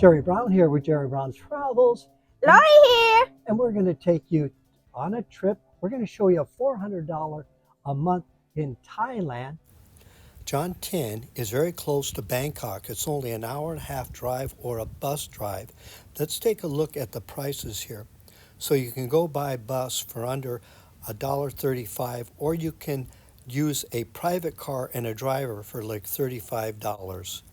Jerry Brown here with Jerry Brown's Travels. Lori here. And we're going to take you on a trip. We're going to show you a $400 a month in Thailand. Jomtien is very close to Bangkok. It's only an hour and a half drive or a bus drive. Let's take a look at the prices here. So you can go by bus for under $1.35, or you can use a private car and a driver for like $35.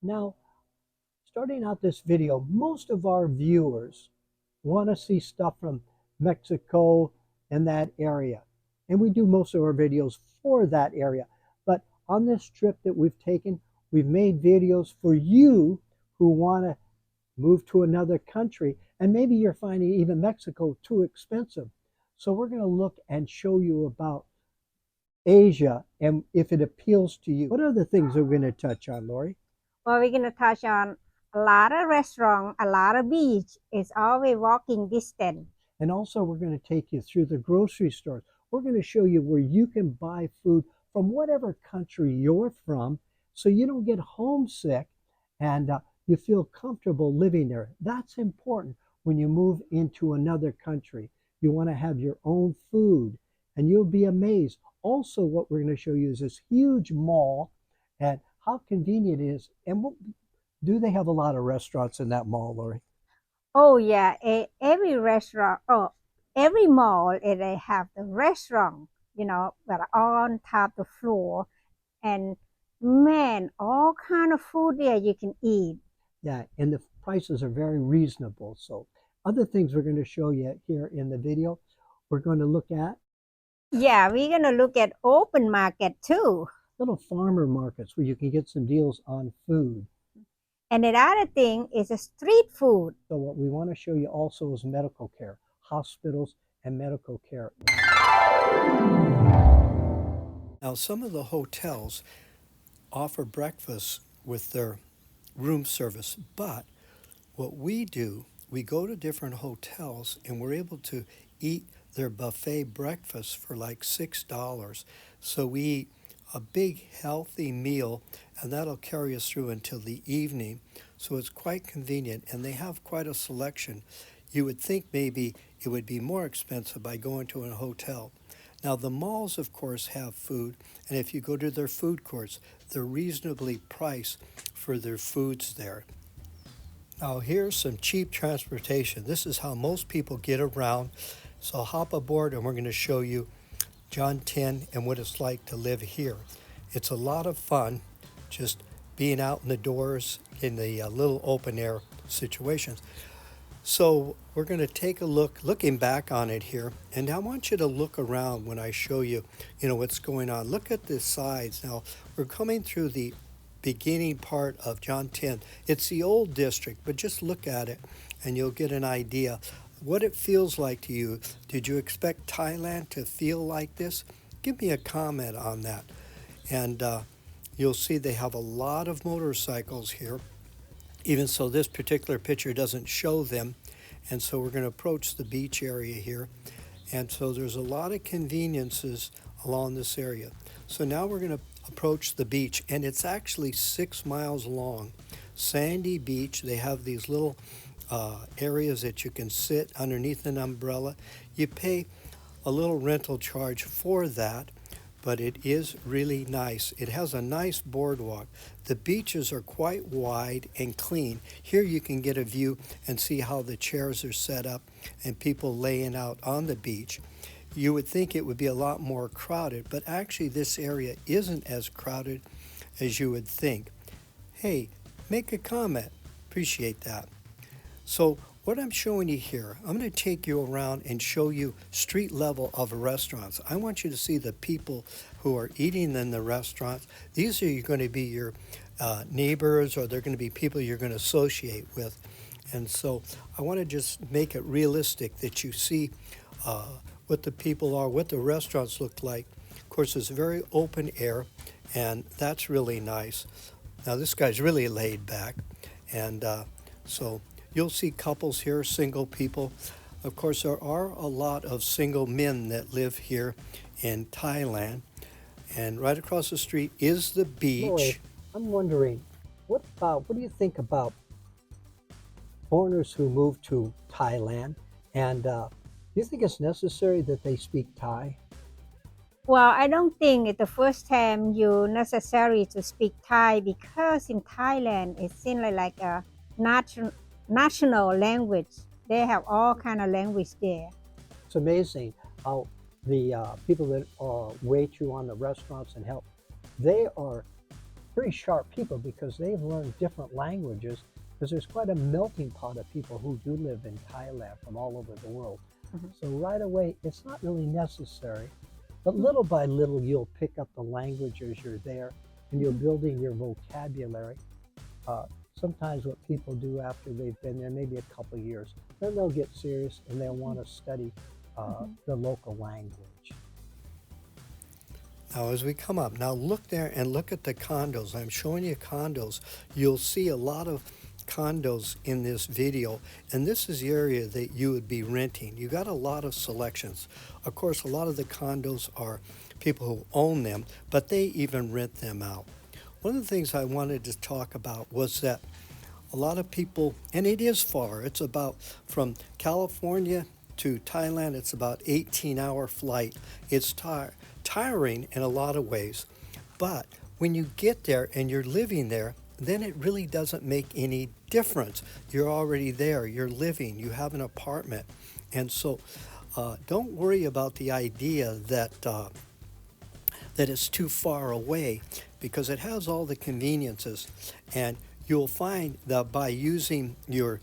Now, starting out this video, most of our viewers want to see stuff from Mexico and that area. And we do most of our videos for that area. But on this trip that we've taken, we've made videos for you who want to move to another country. And maybe you're finding even Mexico too expensive. So we're going to look and show you about Asia and if it appeals to you. What are the things we're going to touch on, Lori? Well, we're going to touch on a lot of restaurant, a lot of beach. It's always walking distance. And also we're going to take you through the grocery stores. We're going to show you where you can buy food from whatever country you're from so you don't get homesick and you feel comfortable living there. That's important when you move into another country. You want to have your own food and you'll be amazed. Also, what we're going to show you is this huge mall and how convenient it is. And do they have a lot of restaurants in that mall, Lori? Oh, yeah. Every restaurant, every mall, they have the restaurant, that are on top of the floor. And man, all kind of food there you can eat. Yeah, and the prices are very reasonable. So other things we're going to show you here in the video, we're going to look at. Yeah, we're going to look at open market too. Little farmer markets where you can get some deals on food. And the other thing is a street food. So what we want to show you also is medical care, hospitals and medical care. Now, some of the hotels offer breakfast with their room service, but what we do, we go to different hotels and we're able to eat their buffet breakfast for like $6. So we eat a big healthy meal, and that'll carry us through until the evening. So it's quite convenient, and they have quite a selection. You would think maybe it would be more expensive by going to a hotel. Now the malls, of course, have food, and if you go to their food courts, they're reasonably priced for their foods there. Now here's some cheap transportation. This is how most people get around. So hop aboard and we're going to show you Jomtien and what it's like to live here. It's a lot of fun just being out in the doors in the little open air situations. So we're going to take a look, looking back on it here, and I want you to look around when I show you, what's going on. Look at the sides. Now we're coming through the beginning part of Jomtien. It's the old district, but just look at it and you'll get an idea what it feels like to you. Did you expect Thailand to feel like this? Give me a comment on that. And you'll see they have a lot of motorcycles here. Even so, this particular picture doesn't show them. And so we're going to approach the beach area here. And so there's a lot of conveniences along this area. So now we're going to approach the beach, and it's actually 6 miles long. Sandy beach. They have these little areas that you can sit underneath an umbrella. You pay a little rental charge for that, but it is really nice. It has a nice boardwalk. The beaches are quite wide and clean. Here you can get a view and see how the chairs are set up and people laying out on the beach. You would think it would be a lot more crowded, but actually this area isn't as crowded as you would think. Hey, make a comment. Appreciate that. So what I'm showing you here, I'm going to take you around and show you street level of restaurants. I want you to see the people who are eating in the restaurants. These are going to be your neighbors, or they're going to be people you're going to associate with. And so I want to just make it realistic that you see what the people are, what the restaurants look like. Of course, it's very open air, and that's really nice. Now this guy's really laid back, and so you'll see couples here, single people. Of course, there are a lot of single men that live here in Thailand. And right across the street is the beach. Lloyd, I'm wondering, what do you think about foreigners who move to Thailand? And do you think it's necessary that they speak Thai? Well, I don't think it's the first time you necessary to speak Thai, because in Thailand it seems like a national language. They have all kind of language there. It's amazing how the people that wait you on the restaurants and help, they are pretty sharp people because they've learned different languages, because there's quite a melting pot of people who do live in Thailand from all over the world. Mhm. So right away, it's not really necessary, but little by little, you'll pick up the language as you're there, and you're building your vocabulary. Sometimes what people do after they've been there, maybe a couple of years, then they'll get serious and they'll want to study the local language. Now as we come up, now look there and look at the condos. I'm showing you condos. You'll see a lot of condos in this video, and this is the area that you would be renting. You got a lot of selections. Of course, a lot of the condos are people who own them, but they even rent them out. One of the things I wanted to talk about was that a lot of people, and it is far, it's about from California to Thailand, it's about 18-hour flight. It's tiring in a lot of ways, but when you get there and you're living there, then it really doesn't make any difference. You're already there, you're living, you have an apartment. And so don't worry about the idea that it's too far away, because it has all the conveniences. And you'll find that by using your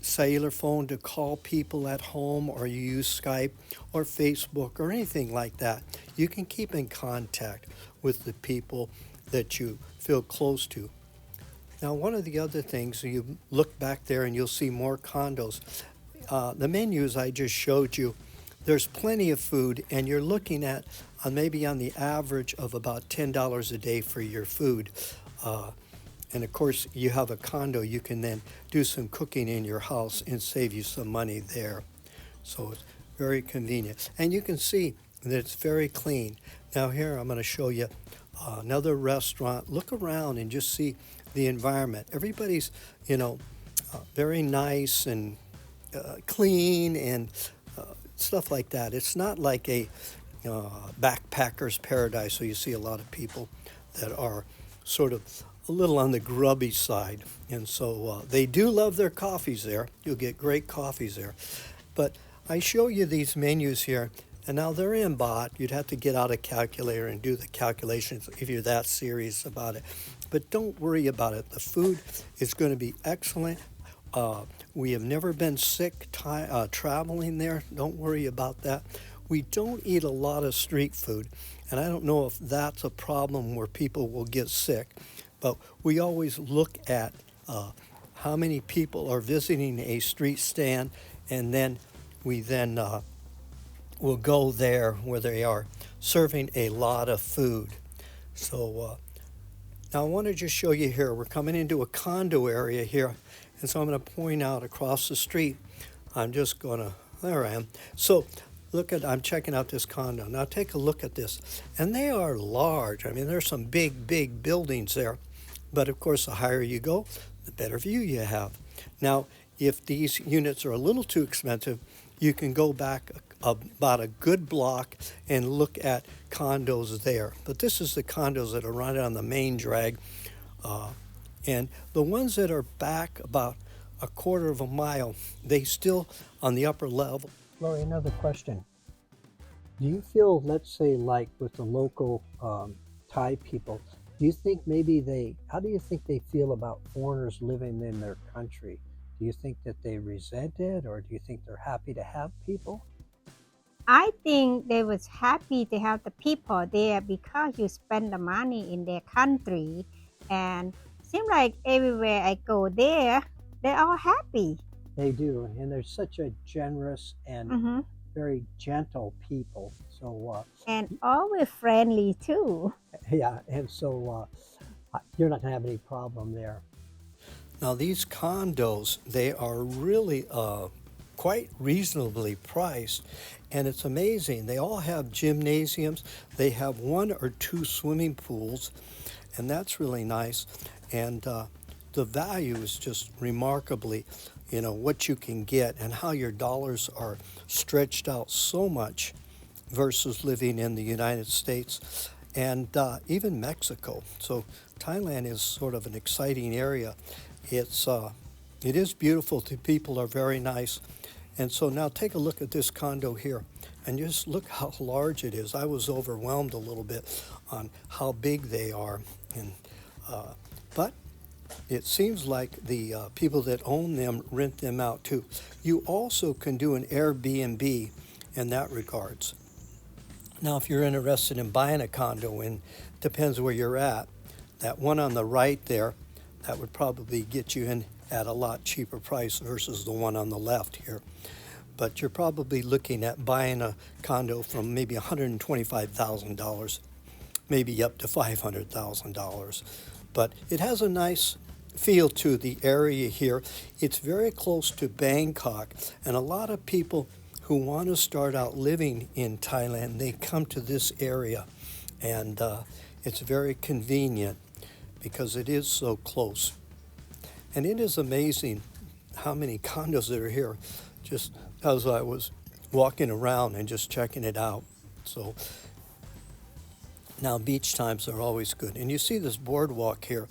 cellular phone to call people at home, or you use Skype or Facebook or anything like that, you can keep in contact with the people that you feel close to. Now, one of the other things, you look back there and you'll see more condos. The menus I just showed you, there's plenty of food, and you're looking at maybe on the average of about $10 a day for your food. And of course, you have a condo, you can then do some cooking in your house and save you some money there. So it's very convenient. And you can see that it's very clean. Now here, I'm going to show you another restaurant. Look around and just see the environment. Everybody's, very nice and clean and stuff like that. It's not like a backpacker's paradise, so you see a lot of people that are sort of a little on the grubby side. And so they do love their coffees there. You'll get great coffees there. But I show you these menus here, and now they're in baht. You'd have to get out a calculator and do the calculations if you're that serious about it. But don't worry about it. The food is going to be excellent. We have never been sick traveling there. Don't worry about that. We don't eat a lot of street food, and I don't know if that's a problem where people will get sick, but we always look at how many people are visiting a street stand, and then we will go there where they are serving a lot of food. So now I want to just show you here, we're coming into a condo area here, and so I'm going to point out across the street. There I am. So I'm checking out this condo. Now take a look at this. And they are large. I mean, there's some big buildings there. But of course, the higher you go, the better view you have. Now, if these units are a little too expensive, you can go back about a good block and look at condos there. But this is the condos that are right on the main drag. And the ones that are back about a quarter of a mile, they still on the upper level. Lori, another question. Do you feel, let's say, like with the local Thai people, do you think how do you think they feel about foreigners living in their country? Do you think that they resent it, or do you think they're happy to have people? I think they was happy to have the people there because you spend the money in their country, and seem like everywhere I go there, they're all happy. They do, and they're such a generous and Hmm. very gentle people. So, And always friendly too. yeah, and so you're not going to have any problem there. Now, these condos, they are really quite reasonably priced, and it's amazing. They all have gymnasiums. They have 1 or 2 swimming pools, and that's really nice. And the value is just remarkably, what you can get and how your dollars are stretched out so much versus living in the United States and even Mexico. So Thailand is sort of an exciting area. It is beautiful. The people are very nice. And so now take a look at this condo here and just look how large it is. I was overwhelmed a little bit on how big they are. But it seems like the people that own them rent them out too. You also can do an Airbnb in that regards. Now, if you're interested in buying a condo, and depends where you're at, that one on the right there, that would probably get you in at a lot cheaper price versus the one on the left here. But you're probably looking at buying a condo from maybe $125,000, maybe up to $500,000. But it has a nice feel to the area here. It's very close to Bangkok, and a lot of people who want to start out living in Thailand, they come to this area, and it's very convenient because it is so close. And it is amazing how many condos that are here, just as I was walking around and just checking it out. So now beach times are always good. And you see this boardwalk here.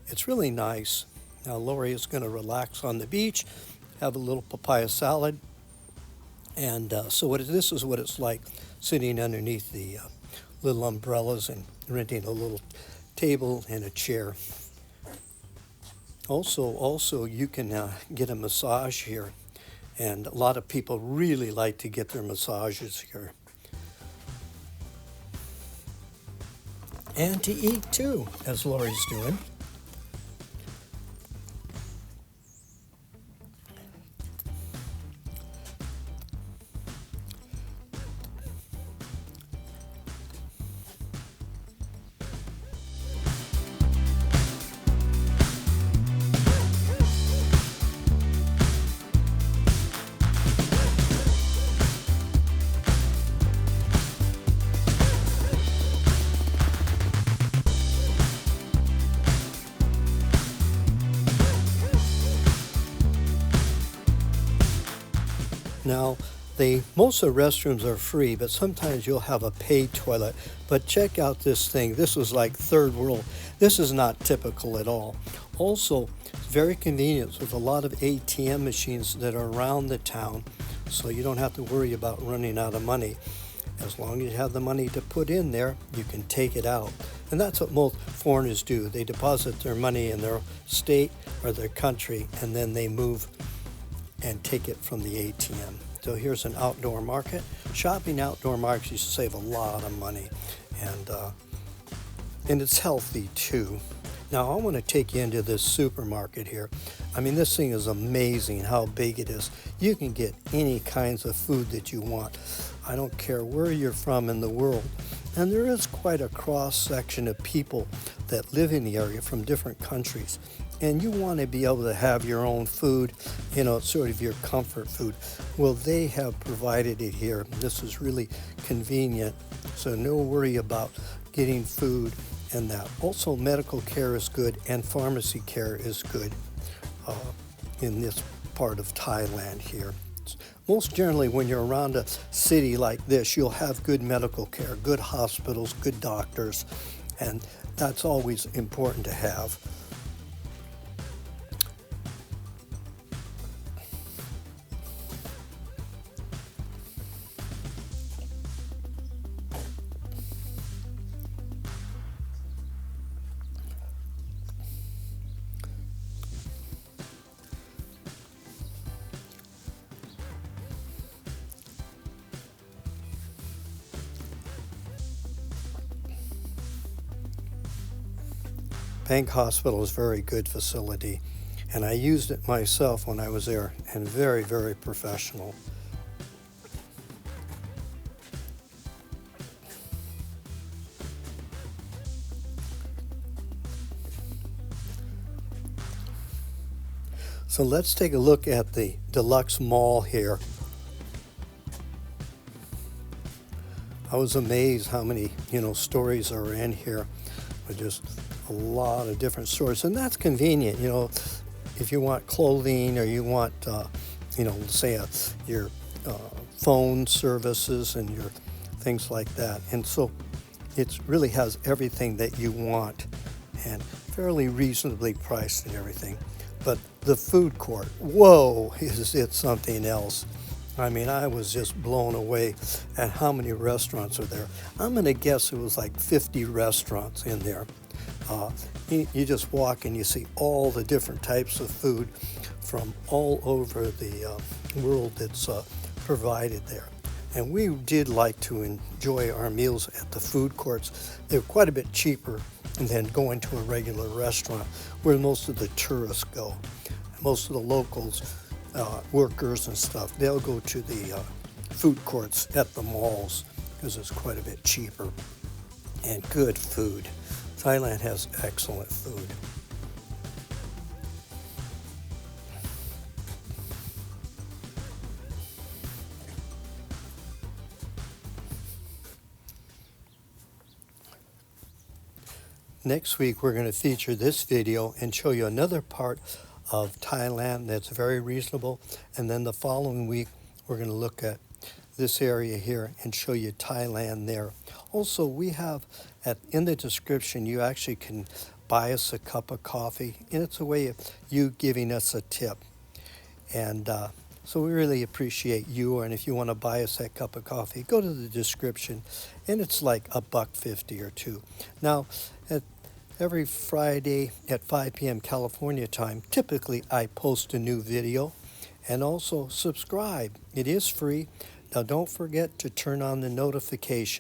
It's really nice. Now Lori is going to relax on the beach, have a little papaya salad. And so this is what it's like sitting underneath the little umbrellas and renting a little table and a chair. Also, you can get a massage here, and a lot of people really like to get their massages here. And to eat too, as Lori's doing. Now, most of the restrooms are free, but sometimes you'll have a paid toilet. But check out this thing. This is like third world. This is not typical at all. Also, it's very convenient with a lot of ATM machines that are around the town, so you don't have to worry about running out of money. As long as you have the money to put in there, you can take it out. And that's what most foreigners do. They deposit their money in their state or their country, and then they move and take it from the ATM. So here's an outdoor market. Shopping outdoor markets, you save a lot of money, and it's healthy too. Now I want to take you into this supermarket here. I mean, this thing is amazing how big it is. You can get any kinds of food that you want. I don't care where you're from in the world. And there is quite a cross section of people that live in the area from different countries. and you want to be able to have your own food, sort of your comfort food. Well, they have provided it here. This is really convenient, so no worry about getting food and that. Also, medical care is good and pharmacy care is good in this part of Thailand here. Most generally, when you're around a city like this, you'll have good medical care, good hospitals, good doctors, and that's always important to have. Bank Hospital is a very good facility, and I used it myself when I was there, and very, very professional. So let's take a look at the deluxe mall here. I was amazed how many, stories are in here. Just a lot of different stores, and that's convenient. If you want clothing or you want, say your phone services and your things like that, and so it really has everything that you want, and fairly reasonably priced and everything. But the food court, whoa, is it something else? I mean, I was just blown away at how many restaurants are there. I'm going to guess it was like 50 restaurants in there. You just walk and you see all the different types of food from all over the world that's provided there. And we did like to enjoy our meals at the food courts. They're quite a bit cheaper than going to a regular restaurant where most of the tourists go. Most of the locals, workers and stuff, they'll go to the food courts at the malls because it's quite a bit cheaper and good food. Thailand has excellent food. Next week, we're going to feature this video and show you another part of Thailand that's very reasonable. And then the following week, we're going to look at this area here and show you Thailand there. Also, we have in the description, you actually can buy us a cup of coffee, and it's a way of you giving us a tip. And so we really appreciate you. And if you want to buy us that cup of coffee, go to the description, and it's like $1.50 or $2. Now, every Friday at 5 p.m. California time, typically I post a new video, and also subscribe. It is free. Now, don't forget to turn on the notifications.